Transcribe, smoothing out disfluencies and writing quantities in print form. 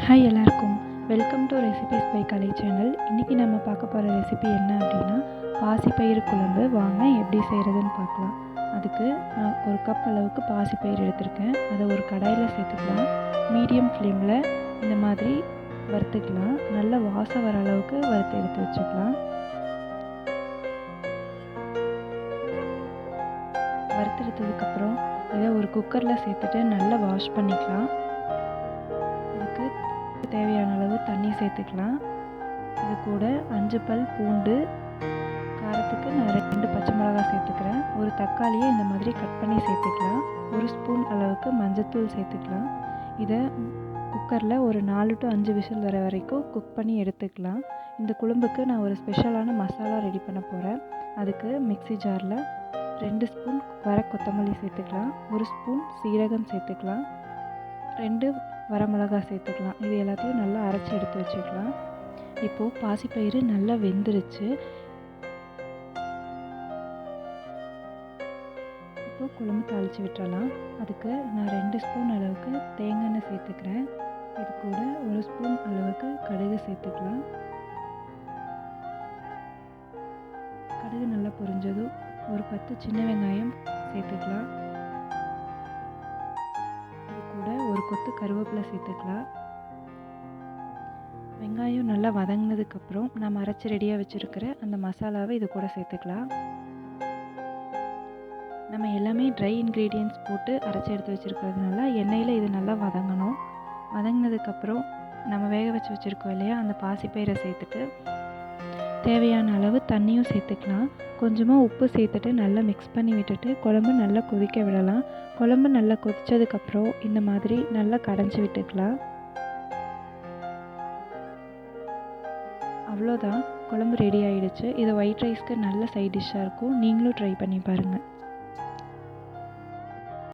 Hi எல்லாருக்கும் welcome to recipes by Kalai channel. இன்றைக்கி நம்ம பார்க்க போகிற ரெசிபி என்ன அப்படின்னா பாசிப்பயிறு குழம்பு. வாங்க எப்படி செய்கிறதுன்னு பார்க்கலாம். அதுக்கு நான் ஒரு கப் அளவுக்கு பாசிப்பயிறு எடுத்திருக்கேன். அதை ஒரு கடாயில் சேர்த்துக்கலாம். மீடியம் ஃப்ளேமில் இந்த மாதிரி வறுத்துக்கலாம். நல்ல வாசம் வர அளவுக்கு வறுத்து எடுத்து வச்சுக்கலாம். வறுத்தெடுத்ததுக்கப்புறம் இதை ஒரு குக்கரில் சேர்த்துட்டு நல்லா வாஷ் பண்ணிக்கலாம். இதுக்கு தேவையான அளவு தண்ணி சேர்த்துக்கலாம். இது கூட 5 பல் பூண்டு, காரத்துக்கு நான் 2 பச்சை மிளகாய் சேர்த்துக்கிறேன். ஒரு தக்காளியை இந்த மாதிரி கட் பண்ணி சேர்த்துக்கலாம். 1 ஸ்பூன் அளவுக்கு மஞ்சள்தூள் சேர்த்துக்கலாம். இதை குக்கரில் ஒரு 4 to 5 விசில் வர வரைக்கும் குக் பண்ணி எடுத்துக்கலாம். இந்த குழம்புக்கு நான் ஒரு ஸ்பெஷலான மசாலா ரெடி பண்ண போகிறேன். அதுக்கு மிக்ஸி ஜாரில் 2 ஸ்பூன் வர கொத்தமல்லி சேர்த்துக்கலாம். 1 ஸ்பூன் சீரகம் சேர்த்துக்கலாம். 2 வரமிளகாய் சேர்த்துக்கலாம். இது எல்லாத்தையும் நல்லா அரைச்சி எடுத்து வச்சுக்கலாம். இப்போது பாசிப்பயிறு நல்லா வெந்துருச்சு. இப்போது குழம்பு தாளித்து விட்டுறலாம். அதுக்கு நான் 2 ஸ்பூன் அளவுக்கு தேங்காய் எண்ணெய் சேர்த்துக்கிறேன். இது கூட 1 ஸ்பூன் அளவுக்கு கடுகு சேர்த்துக்கலாம். கடுகு நல்லா பொரிஞ்சதும் ஒரு 10 சின்ன வெங்காயம் சேர்த்துக்கலாம். ஒரு கொத்து கருவேப்பிலை சேர்த்துக்கலாம். வெங்காயம் நல்லா வதங்கினதுக்கப்புறம் நம்ம அரைச்சி ரெடியாக வச்சுருக்கிற அந்த மசாலாவை இது கூட சேர்த்துக்கலாம். நம்ம எல்லாமே ட்ரை இன்க்ரீடியன்ட்ஸ் போட்டு அரைச்சி எடுத்து வச்சுருக்கிறதுனால எண்ணெயில் இது நல்லா வதங்கணும். வதங்கினதுக்கப்புறம் நம்ம வேக வச்சு வச்சுருக்கோம் இல்லையா, அந்த பாசிப்பயிரை சேர்த்துட்டு தேவையான அளவு தண்ணியும் சேர்த்துக்கலாம். கொஞ்சமாக உப்பு சேர்த்துட்டு நல்லா மிக்ஸ் பண்ணி விட்டுட்டு குழம்பு நல்லா கொதிக்க விடலாம். குழம்பு நல்லா கொதித்ததுக்கப்புறம் இந்த மாதிரி நல்லா கடைஞ்சி விட்டுக்கலாம். அவ்வளோதான், குழம்பு ரெடி ஆகிடுச்சு. இது ஒயிட் ரைஸ்க்கு நல்ல சைட் டிஷ்ஷாக இருக்கும். நீங்களும் ட்ரை பண்ணி பாருங்கள்.